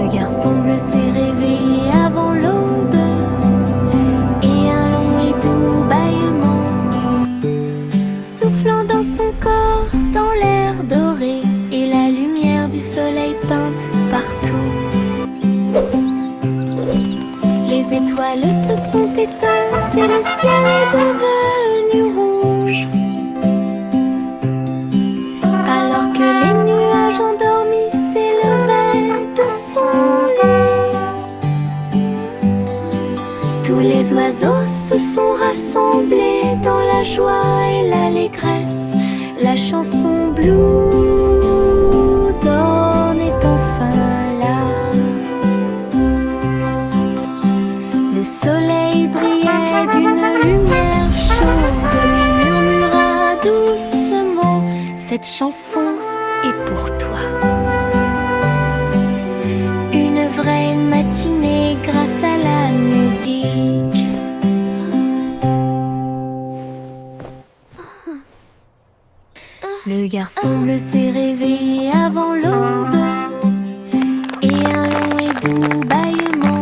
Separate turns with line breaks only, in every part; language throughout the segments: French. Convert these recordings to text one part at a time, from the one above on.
Le garçon bleu s'est réveillé avant l'aube et un long et doux bâillement soufflant dans son corps, dans l'air doré et la lumière du soleil peinte partout. Les étoiles se sont éteintes et le ciel est devenu rouge. Alors que les nuages endormis s'élevaient de son lit, tous les oiseaux se sont rassemblés dans la joie et l'allégresse. La chanson Blue Dawn est enfin là. Le soleil brillait d'une lumière chaude. Il murmura doucement: cette chanson est pour toi. Une vraie matinée grâce à la musique. Le garçon bleu s'est réveillé avant l'aube et un long et doux bâillement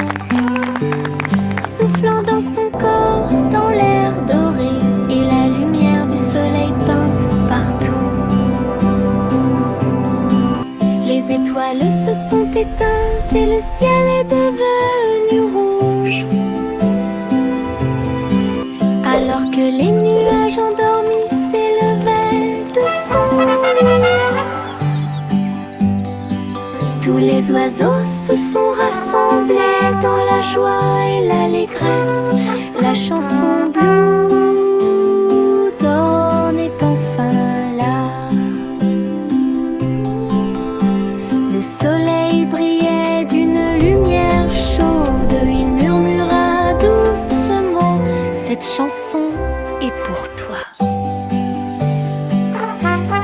soufflant dans son corps, dans l'air doré et la lumière du soleil peinte partout. Les étoiles se sont éteintes et le ciel est devenu rouge. Alors que les nuages endormis s'élevaient de son lit, tous les oiseaux se sont rassemblés dans la joie et l'allégresse. La chanson Blue Dawn est enfin là. Le soleil brillait d'une lumière chaude. Il murmura doucement: cette chanson est pour toi.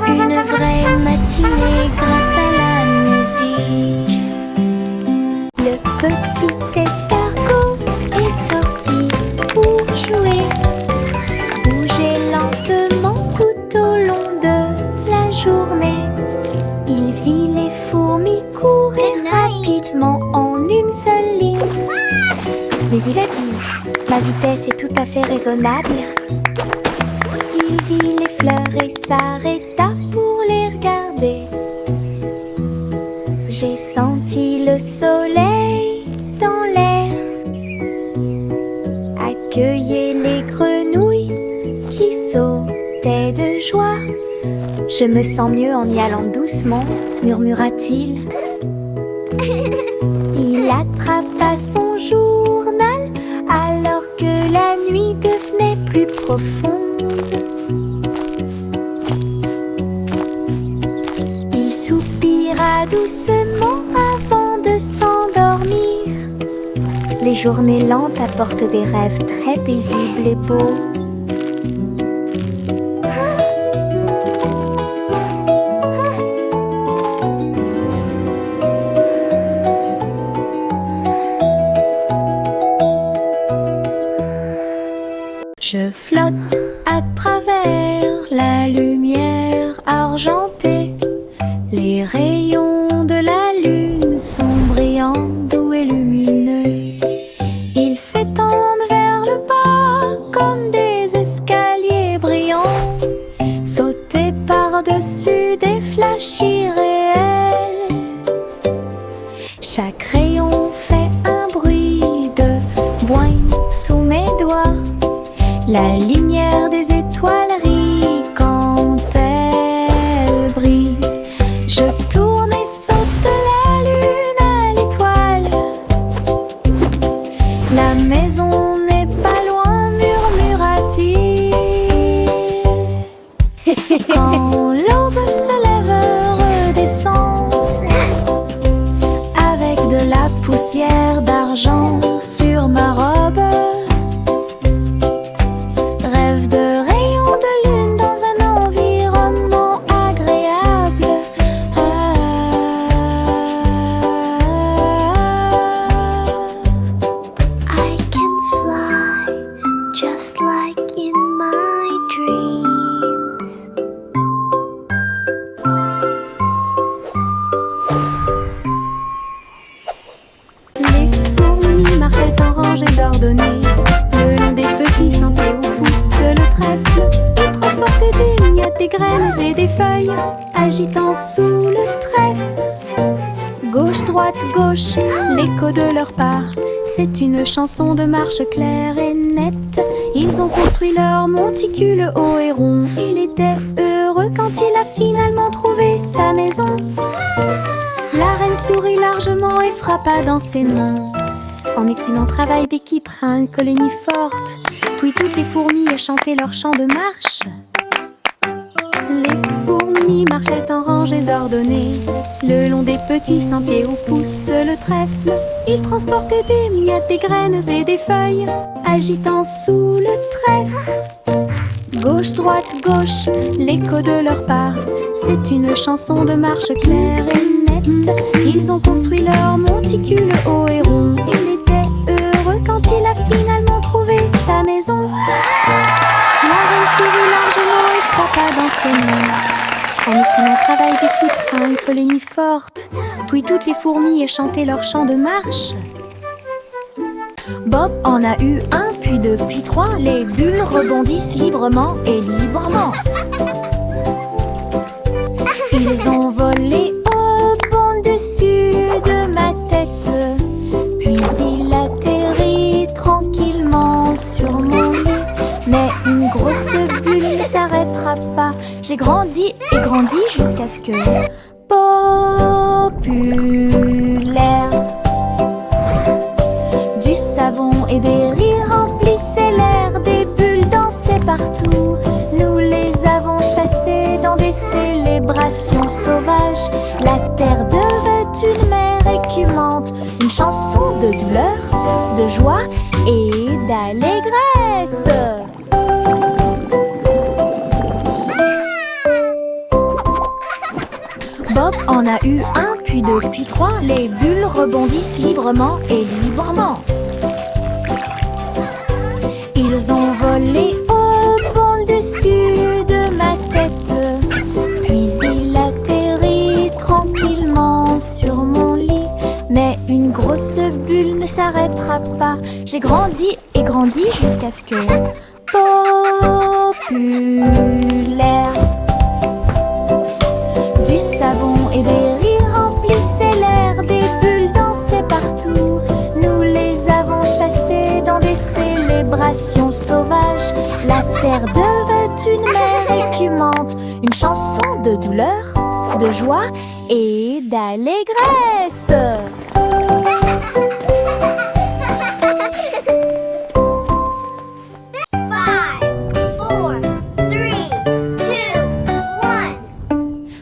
Une vraie matinée grâce à la musique. Le petit escargot est sorti pour jouer, bouger lentement tout au long de la journée. Il vit les fourmis courir rapidement en une seule ligne. Mais il a dit: ma vitesse est tout à fait raisonnable. Il vit les fleurs et s'arrêta pour les regarder. J'ai senti le soleil dans l'air, accueillir les grenouilles qui sautaient de joie. Je me sens mieux en y allant doucement, murmura-t-il. Il attrapa son journal alors que la nuit devenait plus profonde. Il soupira doucement avant de s'endormir. Les journées lentes apportent des rêves très paisibles et beaux. Je flotte à travers la lumière argentée. Les rayons de la lune sont brillants, doux et lumineux. Ils s'étendent vers le bas comme des escaliers brillants, sautés par-dessus des flashs irréels. Chaque rayon fait un bruit de boing sous mes doigts. La lumière des étoiles rit quand elle brille. Je tourne et saute de la lune à l'étoile. La maison n'est pas loin, murmura-t-il. Quand l'aube se lève, redescend avec de la poussière d'argent sur ma robe. Rêve de rayons de lune dans un environnement agréable. I can fly just like in my dreams. Gauche, droite, gauche, l'écho de leur pas. C'est une chanson de marche claire et nette. Ils ont construit leur monticule haut et rond. Il était heureux quand il a finalement trouvé sa maison. La reine sourit largement et frappa dans ses mains. En excellent travail d'équipe, une colonie forte. Puis toutes les fourmis chantaient leur chant de marche. Les fourmis marchaient en rangées ordonnées le long des petits sentiers où pousse le trèfle. Ils transportaient des miettes, des graines et des feuilles, agitant sous le trèfle. Gauche, droite, gauche, l'écho de leurs pas. C'est une chanson de marche claire et nette. Ils ont construit leur monticule haut et rond. Il était heureux quand il a finalement trouvé sa maison. La reine sourit largement et frappa dans ses mains. En excellent travail d'équipe, une colonie forte. Puis toutes les fourmis chantaient leur chant de marche. Bob en a eu un, puis deux, puis trois. Les bulles rebondissent librement et librement. Ils ont volé au bon dessus de ma tête. Puis il atterrit tranquillement sur mon lit. Mais une grosse bulle ne s'arrêtera pas. J'ai grandi et grandi jusqu'à ce que populaire. Du savon et des rires remplissaient l'air. Des bulles dansaient partout. Nous les avons chassées dans des célébrations sauvages. La terre devait une mer écumante. Une chanson de douleur, de joie et d'allégresse. Bob en a eu un, puis deux, puis trois. Les bulles rebondissent librement et librement. Ils ont volé au bon dessus de ma tête. Puis il atterrit tranquillement sur mon lit. Mais une grosse bulle ne s'arrêtera pas. J'ai grandi et grandi jusqu'à ce que populaire. Du savon et des rires remplissaient l'air. Des bulles dansaient partout. Nous les avons chassées dans des célébrations sauvages. La terre devait une mer écumante. Une chanson de douleur, de joie et d'allégresse.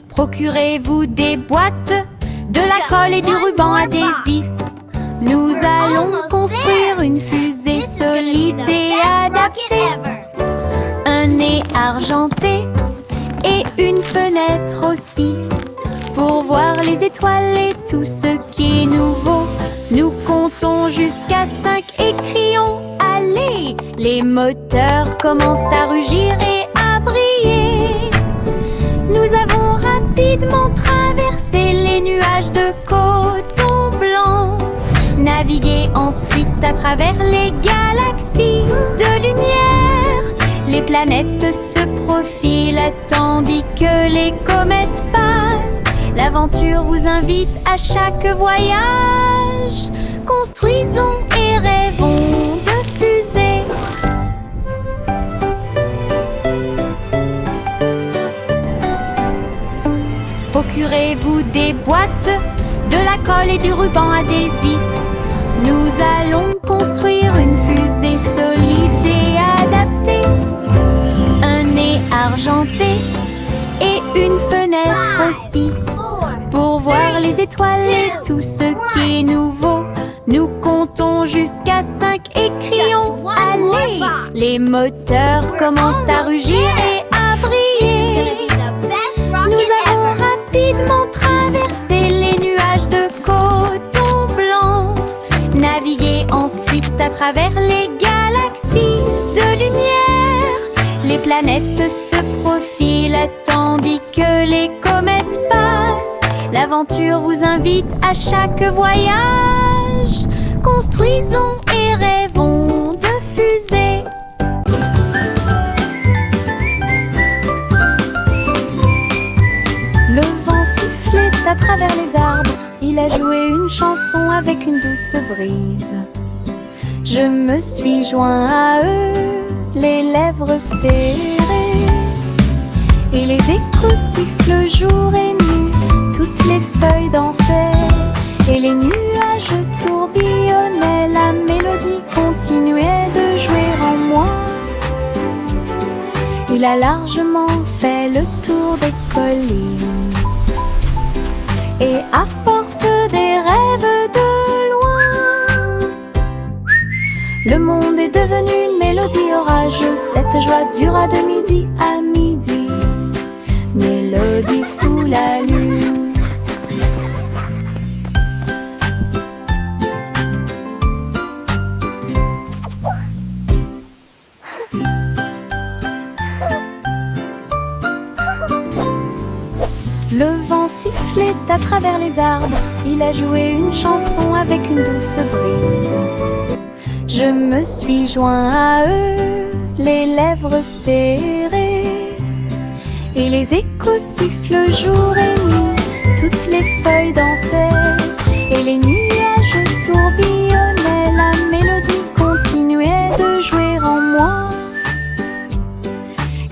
Procurez-vous des boîtes, de la colle et du ruban adhésif. Nous allons construire une fusée solide et adaptée. Un nez argenté et une fenêtre aussi. Pour voir les étoiles et tout ce qui est nouveau. Nous comptons jusqu'à 5 et crions allez. Les moteurs commencent à rugir et à briller. Nous avons rapidement traversé les nuages de coton blanc. Navigué ensuite à travers les galaxies de lumière. Les planètes se profilent tandis que les comètes passent. L'aventure vous invite à chaque voyage. Construisons et rêvons de fusées. Procurez-vous des boîtes, de la colle et du ruban adhésif. Nous allons construire une fusée solide et adaptée. Un nez argenté et une fenêtre aussi. Pour voir les étoiles et tout ce qui est nouveau. Nous comptons jusqu'à 5 et crions allez. Les moteurs commencent à rugir et à briller. Nous avons rapidement traversé les nuages de coton blanc. Navigué ensuite à travers les galaxies de lumière. Les planètes se profilent tandis que les comètes passent. L'aventure vous invite à chaque voyage. Construisons et rêvons de fusées. Le vent sifflait à travers les arbres. Il il a joué une chanson avec une douce brise. Je me suis joint à eux, les lèvres serrées, et les échos sifflent jour et nuit. Toutes les feuilles dansaient et les nuages tourbillonnaient. La mélodie continuait de jouer en moi. Il a largement fait le tour des collines et apporte des rêves de loin. Le monde est devenu une mélodie orageuse. Cette joie dura de midi à midi. Mélodie sous la lune. Le vent sifflait à travers les arbres. Il a joué une chanson avec une douce brise. Je me suis joint à eux, les lèvres serrées, et les échos sifflent jour et nuit. Toutes les feuilles dansaient et les nuages tourbillonnaient. La mélodie continuait de jouer en moi.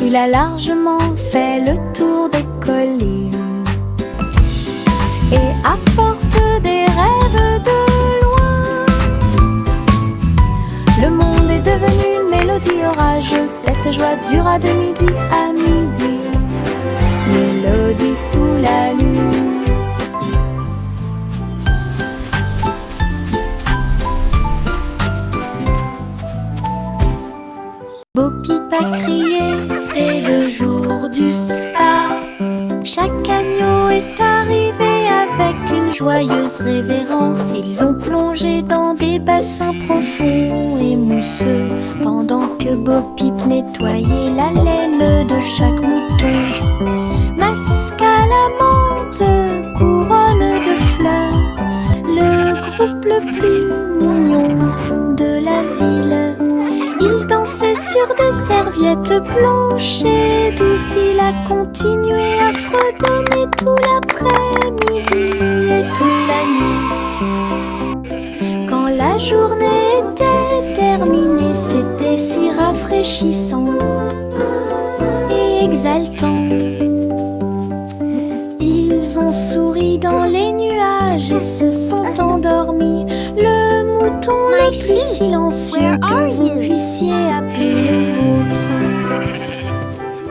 Il a largement fait le tour des collines et apporte des rêves de loin. Le monde est devenu une mélodie orageuse. Cette joie dura de midi à midi. Mélodie sous la lune. Bo Peep a crié, c'est le jour du spa. Chaque agneau est arrivé avec une joyeuse révérence. Ils ont plongé dans des bassins profonds et mousseux, pendant que Bo Peep nettoyait la laine de chaque mouton. Masque à la menthe, couronne de fleurs, le groupe le plus mignon de la ville. Il dansait sur des serviettes blanches et douces. Il a continué à fredonner tout l'après-midi et toute la nuit. Quand la journée était terminée, c'était si rafraîchissant et exaltant. Ils ont souri dans les nuages et se sont endormis. Le mouton le plus silencieux que vous puissiez appeler le vôtre.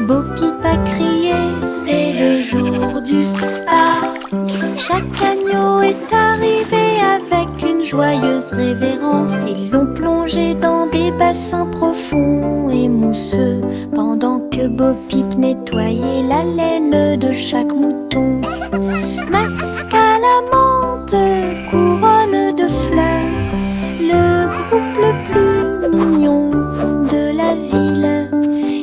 Bo Peep a crié, c'est le jour du spa. Chaque agneau est arrivé avec une joyeuse révérence. Ils ont plongé dans des bassins profonds et mousseux, pendant que Bo Peep nettoyait la laine de chaque mouton. Masque à la menthe, couronne de fleurs, le groupe le plus mignon de la ville.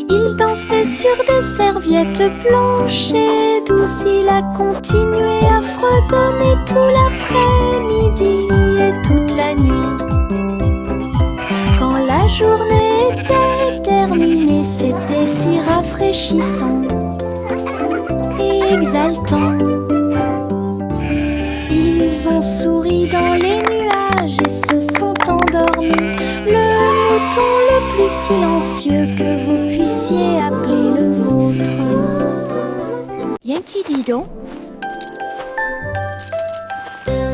Il dansait sur des serviettes blanches et douces. Il a continué à fredonner tout l'après-midi et toute la nuit. Quand la journée était terminée, c'était si rafraîchissant et exaltant. Ils ont souri dans les nuages et se sont endormis. Le mouton le plus silencieux que vous puissiez appeler le vôtre. Yankee Doodle.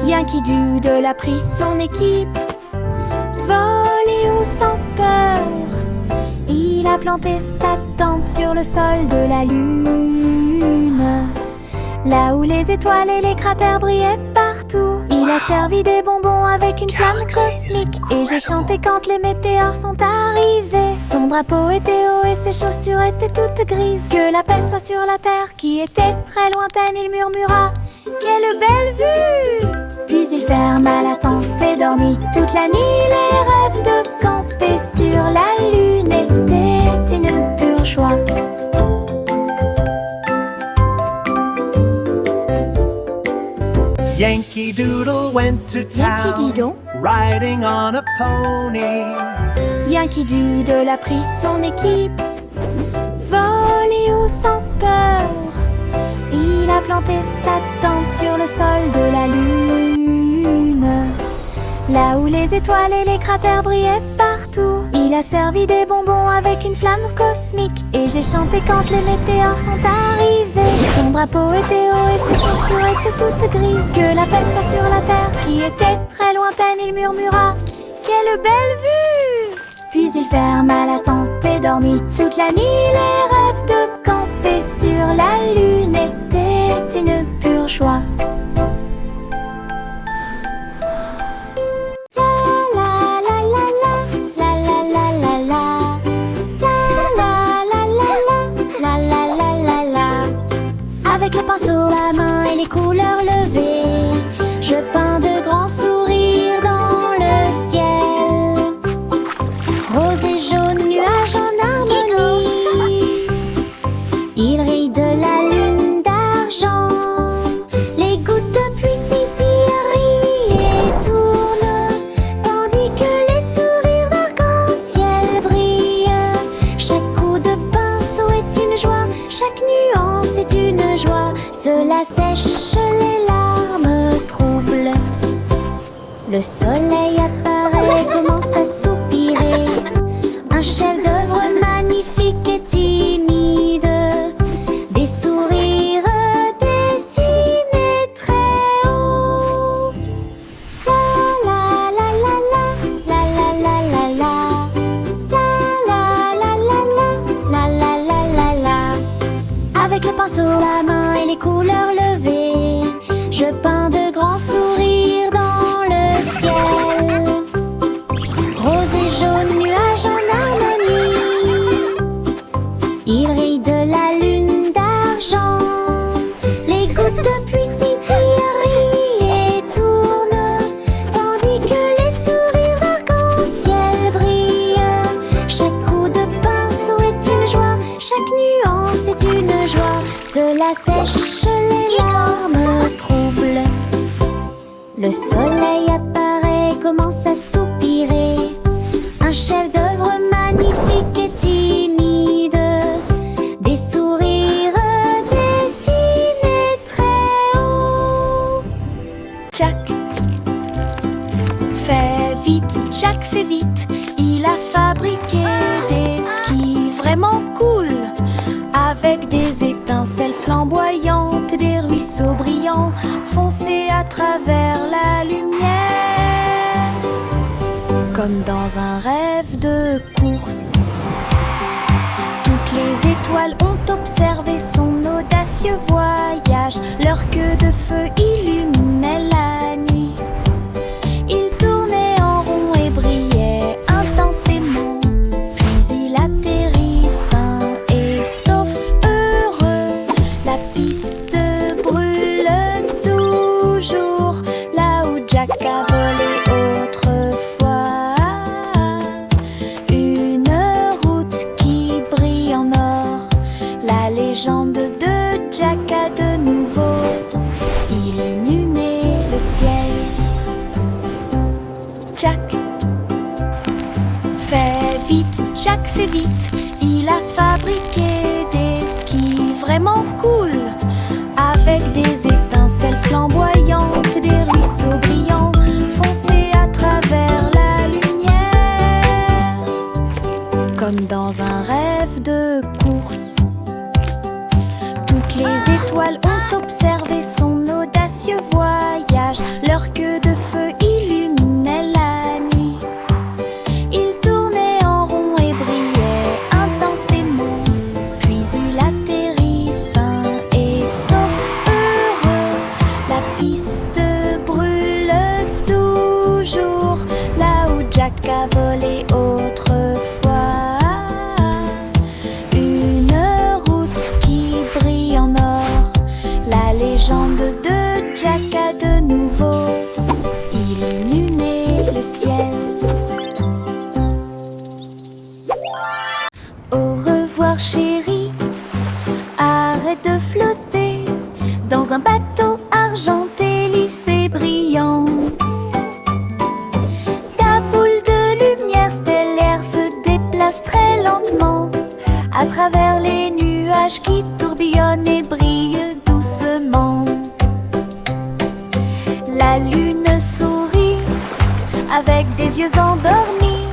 Yankee Doodle a pris son équipe, volé ou sans peur. Il a planté sa tente sur le sol de la lune, là où les étoiles et les cratères brillaient partout. Il a servi des bonbons avec une flamme cosmique, et j'ai chanté quand les météores sont arrivés. Son drapeau était haut et ses chaussures étaient toutes grises. Que la paix soit sur la terre qui était très lointaine, il murmura: quelle belle vue! Puis il ferma la tente et dormit toute la nuit. Les rêves de camper sur la lune étaient une pure joie.
Yankee Doodle went to
Yankee
town,
Doodle.
riding on a pony.
Yankee Doodle a pris son équipe, volé ou sans peur. Il a a planté sa tente sur le sol de la lune. Là où les étoiles et les cratères brillaient partout, il a servi des bonbons avec une flamme cosmique. Et j'ai chanté quand les météores sont arrivés. Son drapeau était haut et ses chaussures étaient toutes grises. Que la paix soit sur la terre qui était très lointaine, il murmura: quelle belle vue! Puis il ferma la tente et dormit toute la nuit. Les rêves de camper sur la lune étaient une pure joie. Avec le pinceau à main et les couleurs levées, je peins de grands sourires dans le ciel. Rose et jaune, nuages en harmonie. Il rit de la lune d'argent. Les gouttes de pluie s'étirent et tournent, tandis que les sourires d'arc-en-ciel brillent. Chaque coup de pinceau est une joie, chaque nuance est une joie. Cela sèche les larmes troubles. Le soleil apparaît, commence à soupirer. Un chef-d'œuvre magnifique et timide. Des sourires dessinés très haut. La la la la la la la la la la la la la la la la la. Avec le pinceau à main et les couleurs levées, je peins de grands sourires dans le ciel. Rose et jaune, nuages en harmonie. Il rit de la lune d'argent. Les gouttes de pluie s'étirent et tournent, tandis que les sourires d'arc-en-ciel brillent. Chaque coup de pinceau est une joie, chaque nuance est une joie. Cela sèche les larmes troubles. Le soleil apparaît, commence à soupirer. Un chef-d'œuvre magnifique et timide. Des sourires dessinés très haut. Jack fait vite, Jack fait vite. Il a fabriqué des skis vraiment cool, avec des étincelles flamboyantes, des ruisseaux brillants foncés à travers la lumière. Comme dans un rêve de course, toutes les étoiles ont observé son audacieux voyage. Leur queue de feu illuminait la nuit. Il tournait en rond et brillait intensément. Puis il atterrit sain et sauf, heureux. La piste brûle toujours là où Jack a volé autrefois. Une route qui brille en or. La légende de Jack a de nouveau illuminé le ciel. Jack fait vite, Jack fait vite. Il a fabriqué des skis vraiment cool, avec des étincelles flamboyantes, des ruisseaux brillants foncés à travers la lumière. Comme dans un rêve de course, toutes les étoiles ont observé son audacieux voyage. Leur queue de feu illuminait la nuit. Il tournait en rond et brillait intensément. Puis il atterrit sain et sauf, heureux. La piste brûle toujours là où Jack a volé autrefois. Une route qui brille en or. La légende de Jack a de nouveau illuminé le ciel. Au revoir chérie, arrête de flotter dans un bateau argenté, lisse et brillant. Ta boule de lumière stellaire se déplace très lentement à travers les nuages qui tourbillonnent et brillent doucement. avec des yeux endormis,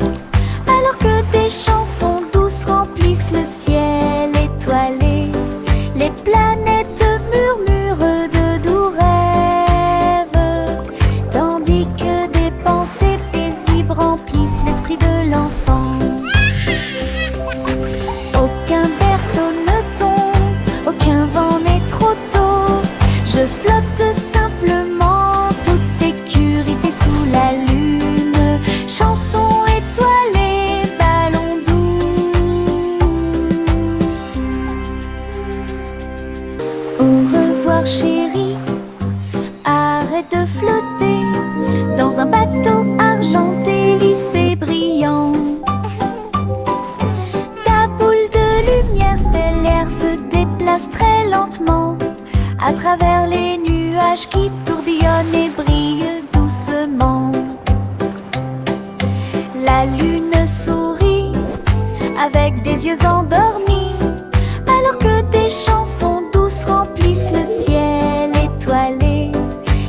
alors que des chansons douces remplissent le ciel étoilé. Les planètes murmurent de doux rêves, tandis que des pensées paisibles remplissent l'esprit de l'enfant. Aucun berceau ne tombe, aucun vent n'est trop tôt. Je flotte simplement, toute sécurité sous la lune. Chanson étoilée, ballon doux. Au revoir chérie, arrête de flotter dans un bateau argenté, lisse et brillant. Ta boule de lumière stellaire se déplace très lentement à travers les nuages qui tourbillonnent et brillent doucement. La lune sourit avec des yeux endormis, alors que des chansons douces remplissent le ciel étoilé.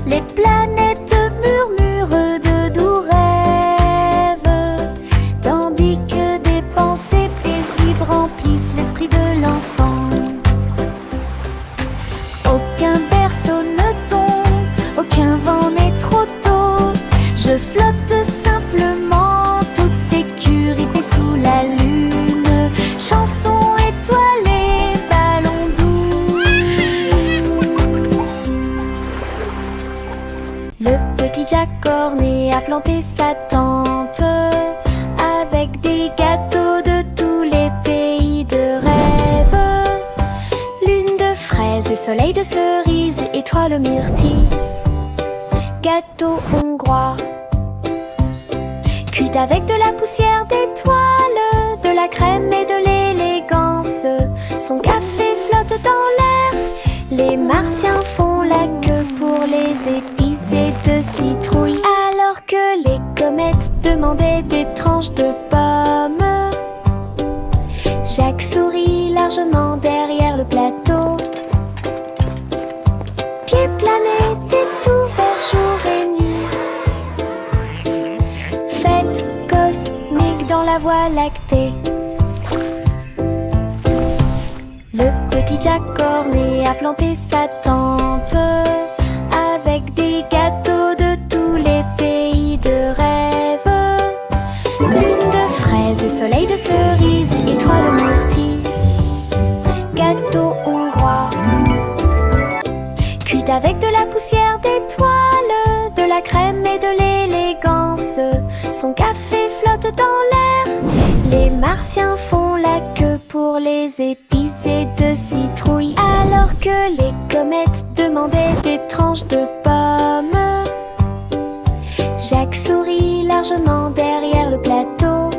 Les planètes murmurent de doux rêves, tandis que des pensées paisibles remplissent l'esprit de l'enfant. Aucun berceau ne tombe, aucun vent n'est trop tôt. Je flotte simplement, toute sécurité sous la lune. Chanson étoilée, ballon doux. Le petit Jack corné a planté sa tente avec des gâteaux de tous les pays de rêve. Lune de fraises et soleil de cerises, étoile au myrtille, gâteau hongrois, cuit avec de la poussière d'étoiles, de la crème et de l'élégance. Son café flotte dans l'air, les martiens font la queue pour les épices et de citrouilles, alors que les comètes demandaient des tranches de pommes. Jacques sourit largement derrière le plateau. Pieds planète est ouvert jour et nuit. Fête cosmique dans la Voie lactée. Le petit Jack corné a planté sa tente avec des gâteaux de tous les pays de rêve. Lune de fraises et soleil de cerises, étoile au myrtille, gâteau hongrois, cuit avec de la poussière d'étoiles, de la crème et de l'élégance. Son café flotte dans l'air, les martiens font la queue pour les épices et de citrouilles, alors que les comètes demandaient des tranches de pommes. Jacques sourit largement derrière le plateau.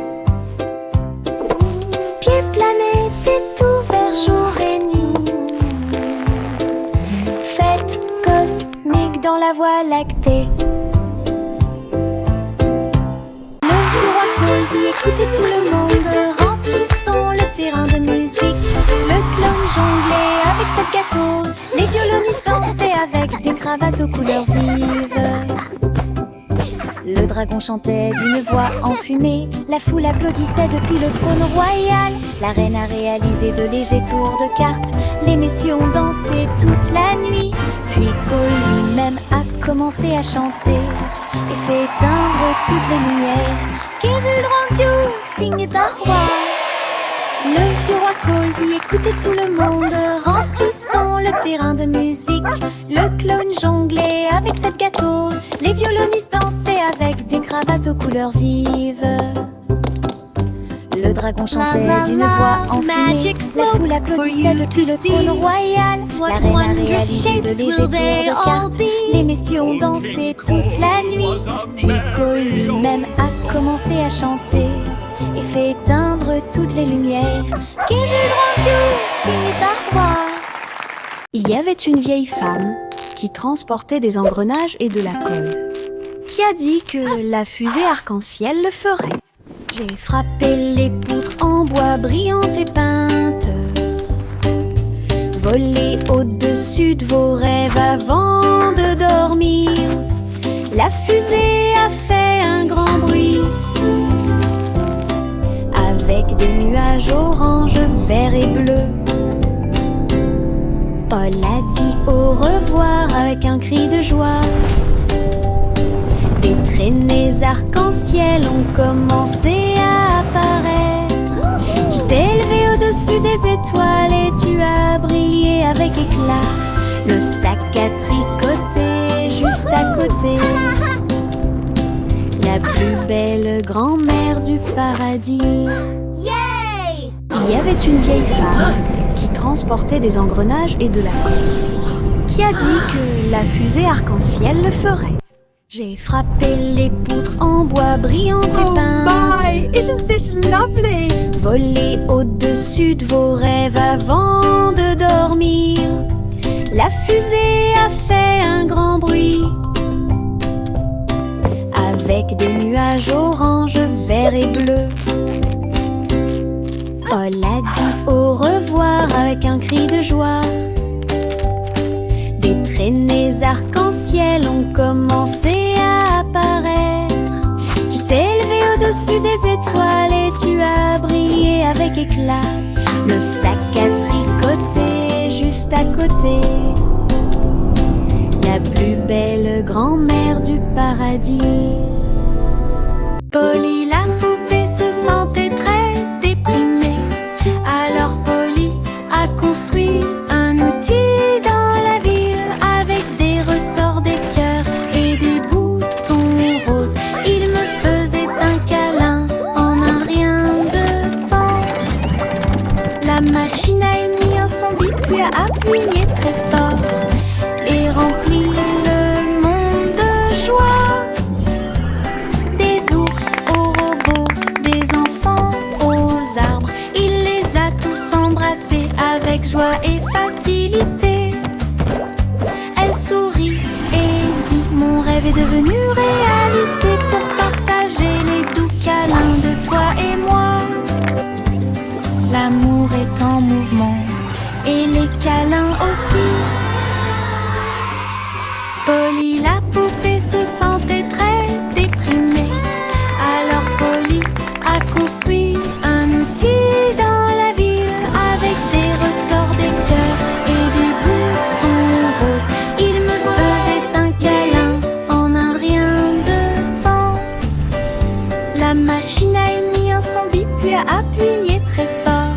Pieds planète est ouvert jour et nuit. Fête cosmique dans la Voie lactée. Le vieux roi Paul dit écoutez tout le monde, remplissons le terrain de musique. Le clown jonglait avec sept gâteaux, les violonistes dansaient avec des cravates aux couleurs vives. Le dragon chantait d'une voix enfumée, la foule applaudissait depuis le trône royal. La reine a réalisé de légers tours de cartes, les messieurs ont dansé toute la nuit. Puis Paul lui-même a commencé à chanter et fait éteindre toutes les lumières. Kevin Randio, Sting et Darwa. Le vieux roi Cole dit écoutez tout le monde, remplissons le terrain de musique. Le clown jonglait avec sept gâteaux, les violonistes dansaient avec des cravates aux couleurs vives. Le dragon chantait d'une voix enfumée, la foule applaudissait depuis le trône royal. La reine a réalisé de légers tours de cartes, les messieurs ont dansé toute la nuit. Puis Cole lui-même a commencé à chanter et fait éteindre toutes les lumières. Kevin Randio, Sting et Darwa.
Il y avait une vieille femme qui transportait des engrenages et de la colle, qui a dit que la fusée arc-en-ciel le ferait.
J'ai frappé les poutres en bois brillantes et peintes, volé au-dessus de vos rêves avant de dormir. La fusée a fait un grand
nuages orange, vert et bleu. Paul a dit au revoir avec un cri de joie. Des traînées arc-en-ciel ont commencé à apparaître. Tu t'es élevé au-dessus des étoiles et tu as brillé avec éclat. Le sac à tricoter juste à côté. La plus belle grand-mère du paradis.
Yay!
Il y avait une vieille femme qui transportait des engrenages et de la colle, qui a dit que la fusée arc-en-ciel le ferait. J'ai frappé les poutres en bois brillant et peintes.
my! Isn't this lovely?
Volez au-dessus de vos rêves avant de dormir. La fusée a fait un grand bruit. Avec des nuages orange, vert et bleu. Paul a dit au revoir avec un cri de joie. Des traînées arc-en-ciel ont commencé à apparaître. Tu t'es élevé au-dessus des étoiles et tu as brillé avec éclat. Le sac à tricoter juste à côté. La plus belle grand-mère du paradis. Polly la poupée se sentait très déprimée. Alors Polly a construit un outil dans la ville avec des ressorts, des cœurs et des boutons roses. Il me faisait un câlin en un rien de temps. La machine a émis un son bip puis a appuyé très fort et rempli le monde de joie. Des ours aux robots, des enfants aux arbres, il les a tous embrassés avec joie et facilité. Elle sourit et dit: mon rêve est devenu réalité pour partager les doux câlins de toi et moi. L'amour est en mouvement et les câlins aussi. Polly la poupée se sentait très déprimée. Alors Polly a construit un outil dans la ville avec des ressorts, des cœurs et des boutons roses. Il me faisait un câlin en un rien de temps. La machine a émis un son bip puis a appuyé très fort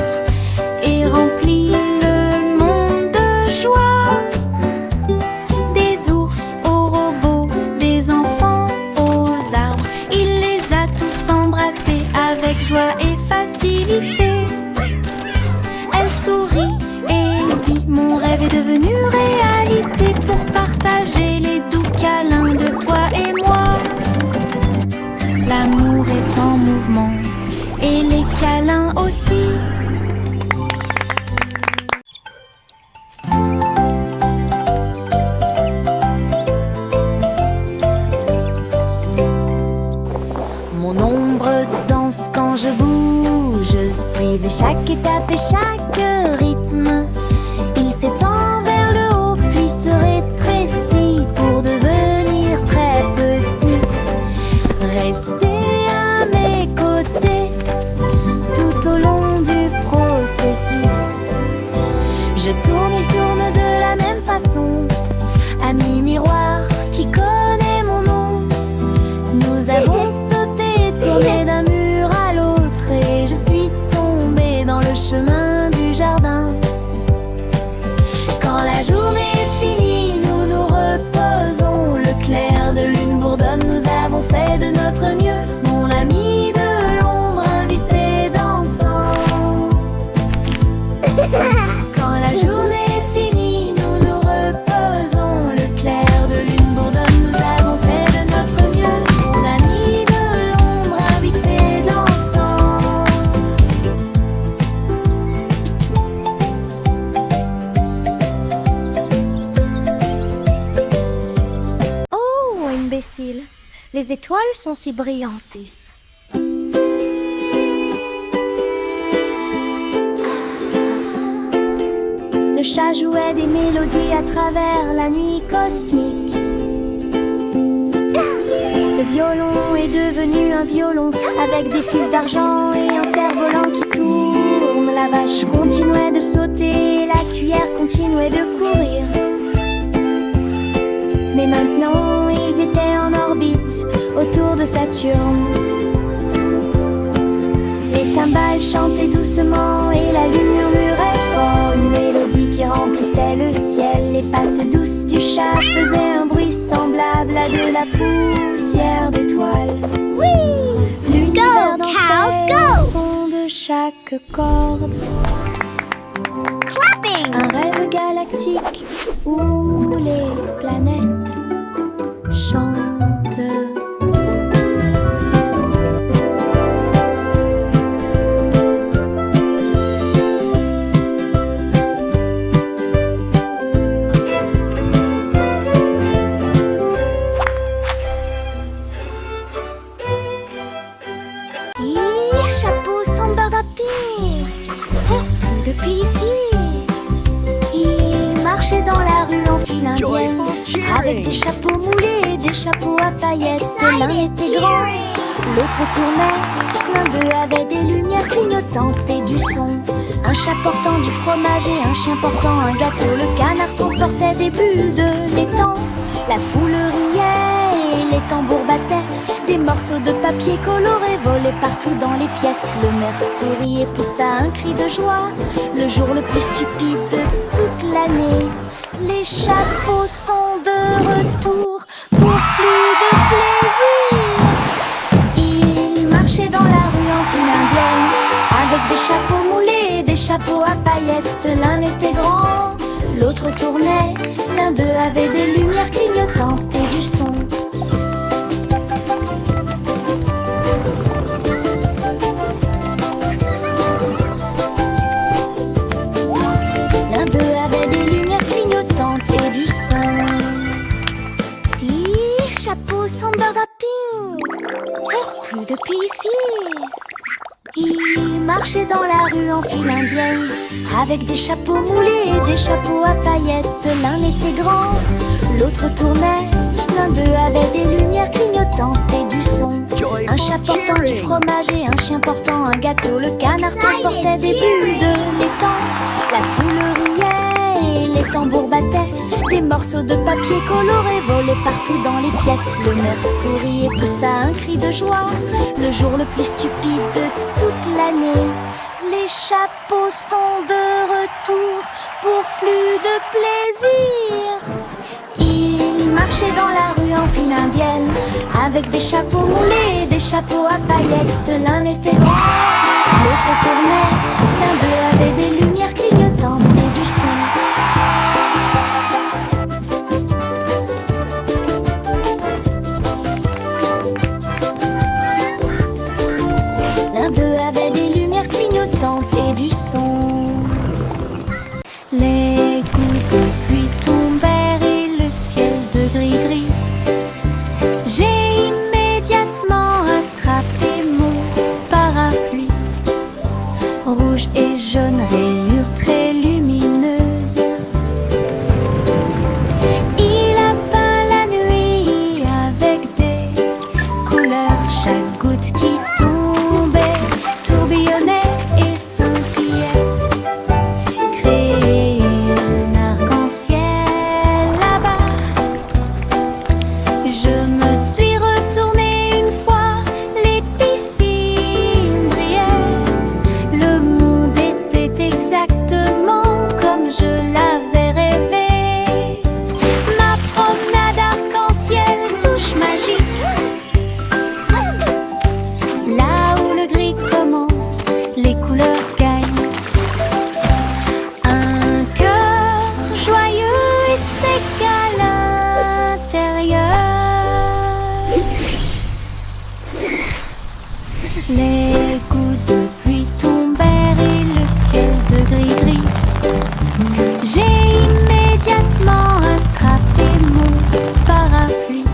et rempli le monde de joie. Des ours aux robots, des enfants aux arbres, il les a tous embrassés avec joie et facilité. Elle sourit et dit: mon rêve est devenu réalité pour partager les doux câlins de toi et moi. L'amour est en mouvement et les câlins aussi. Mon ombre danse quand je bouge, suivez chaque étape et chaque rythme. Il s'étend vers le haut puis se rétrécit pour devenir très petit. Restez à mes côtés tout au long du processus. Je tourne, il tourne de la même façon. Ami miroir qui connaît mon nom, nous avons sauté, tourné d'un mur à l'autre et je suis tombée dans le chemin du jardin. Quand la journée est finie, nous nous reposons. Le clair de lune bourdonne, nous avons fait de notre mieux. Mon ami de l'ombre invité dansant. Quand la journée est finie, nous nous reposons. Le clair de lune bourdonne, nous avons fait de notre mieux. Mon ami de l'ombre invité dansant.
Oh, imbécile! Les étoiles sont si brillantes. Le chat jouait des mélodies à travers la nuit cosmique. Le violon est devenu un violon avec des fils d'argent et un cerf-volant qui tourne. La vache continuait de sauter, la cuillère continuait de courir. Mais maintenant ils étaient en orbite autour de Saturne. Les cymbales chantaient doucement et la lune murmurait fort une mélodie qui remplissait le ciel. Les pattes douces du chat faisaient un bruit semblable à de la poussière d'étoiles. L'univers dansait au son de chaque corde.
Clapping!
Un rêve galactique où les planètes chantent.
Chapeau sans bardapine.
Depuis ici, ils marchaient dans la rue en file indienne,
Joyful
avec des
cheering.
chapeaux moulés et des chapeaux à paillettes. L'un était grand, l'autre tournait. L'un d'eux avait des lumières clignotantes et du son. Un chat portant du fromage et un chien portant un gâteau. Le canard transportait des bulles de l'étang. La foule riait et les tambours battaient. Des morceaux de papier coloré volaient partout dans les pièces. Le maire sourit et poussa un cri de joie. Le jour le plus stupide de toute l'année. Les chapeaux sont de retour pour plus de plaisir. Ils marchaient dans la rue en file indienne, avec des chapeaux moulés et des chapeaux à paillettes. L'un était grand, l'autre tournait. L'un d'eux avait des lumières clignotantes et du son. L'un d'eux avait des lumières clignotantes et du son.
Chapeau sans bardapine.
Plus depuis ici. Ils marchaient dans la rue en file indienne, avec des chapeaux moulés et des chapeaux à paillettes. L'un était grand, l'autre tournait. L'un d'eux avait des lumières clignotantes et du son. Un chat portant du fromage et un chien portant un gâteau. Le canard transportait des bulles de l'étang. La foule riait et les tambours battaient. Des morceaux de papier coloré volaient partout dans les pièces. Le maire sourit et poussa un cri de joie. Le jour le plus stupide de toute l'année. Les chapeaux sont de retour pour plus de plaisir. Ils marchaient dans la rue en file indienne, avec des chapeaux moulés et des chapeaux à paillettes. L'un était grand, l'autre tournait. L'un d'eux avait des lumières clignotantes et du son. L'un d'eux avait des lumières clignotantes et du son. Les gouttes de pluie tombèrent et le ciel de gris-gris. J'ai immédiatement attrapé mon parapluie. Rouge et jaune, rayures très lumineuses. Il a peint la nuit avec des couleurs. Chaque goutte qui tombait tourbillonnait et scintillait. Créer un arc-en-ciel là-bas. Je me suis retournée une fois, les piscines brillaient. Le monde était exactement comme je l'avais rêvé. Ma promenade arc-en-ciel, touche magique. Là où le gris commence, les couleurs gagnent. Un cœur joyeux et sec à l'intérieur. Les gouttes de pluie tombèrent et le ciel de gris-gris. J'ai immédiatement attrapé mon parapluie.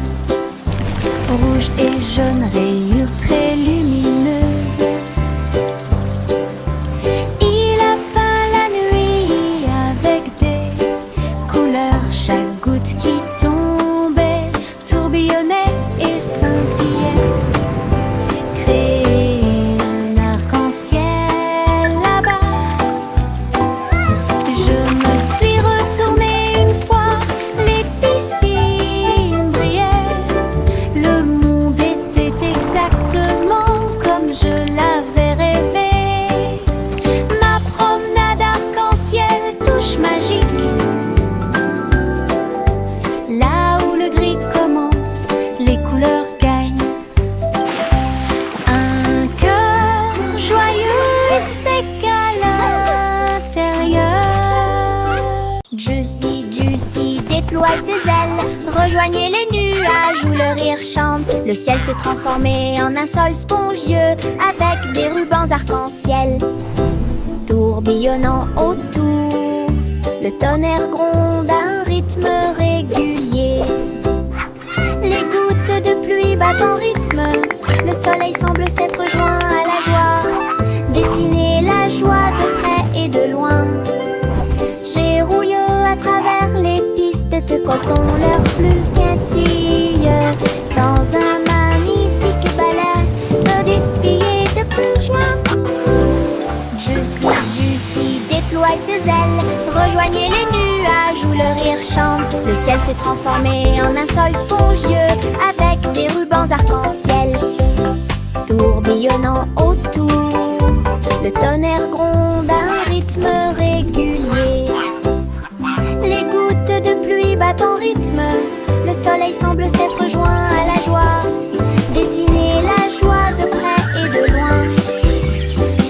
Rouge et jaune, rayures très lumineuses. Il a peint la nuit avec des couleurs. Chaque goutte qui tombait tourbillonnait et scintillait. Créer Rejoignez les nuages où le rire chante. Le ciel s'est transformé en un sol spongieux avec des rubans arc-en-ciel tourbillonnant autour. Le tonnerre gronde à un rythme régulier. Les gouttes de pluie battent en rythme. Le soleil semble s'être joint à la joie. Dessiner la joie de près et de loin. J'ai rouillé à travers les pistes de coton. Leurs plumes scintillent dans un magnifique balai de défier de plus loin. Juicy déploie ses ailes. Rejoignez les nuages où le rire chante. Le ciel s'est transformé en un sol spongieux avec des rubans arc-en-ciel tourbillonnant autour. Le tonnerre gronde à un rythme régulier. Les gouttes de pluie battent en rythme. Le soleil semble s'être joint à la joie. Dessiner la joie de près et de loin.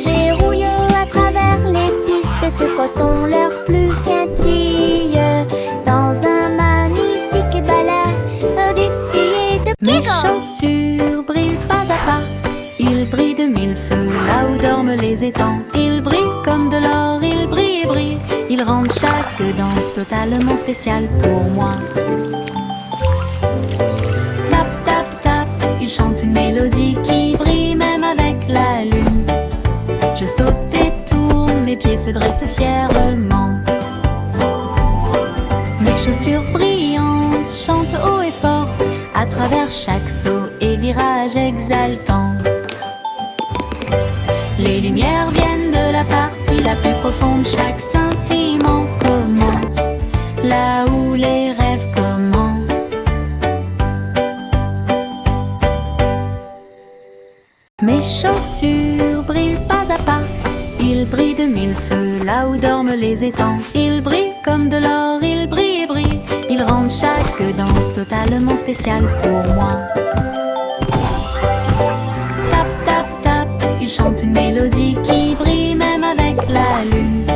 J'ai rouillé à travers les pistes de coton. Leurs plumes scintillent dans un magnifique balai défilé de
Mes
Giggle.
chaussures brillent pas à pas. Ils brillent de mille feux là où dorment les étangs. Ils brillent comme de l'or, ils brillent et brillent. Ils rendent chaque danse totalement spéciale pour moi. Tap, tap, tap, ils chantent une mélodie qui brille même avec la lune. Je saute et tourne, mes pieds se dressent fièrement. Mes chaussures brillantes chantent haut et fort à travers chaque saut et virage exaltant. Les lumières viennent de la partie la plus profonde. Chaque scintillement commence là où les rêves commencent. Mes chaussures brillent pas à pas. Ils brillent de mille feux là où dorment les étangs. Ils brillent comme de l'or, ils brillent et brillent. Ils rendent chaque danse totalement spéciale pour moi. Tap, tap, tap, ils chantent une mélodie qui brille même avec la lune.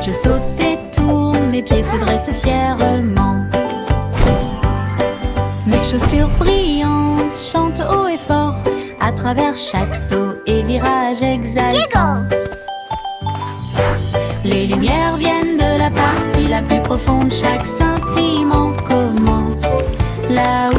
Je saute et tourne, mes pieds se dressent fièrement. Mes chaussures brillantes chantent haut et fort à travers chaque saut et virage exaltant. Les lumières viennent de la partie la plus profonde. Chaque scintillement commence là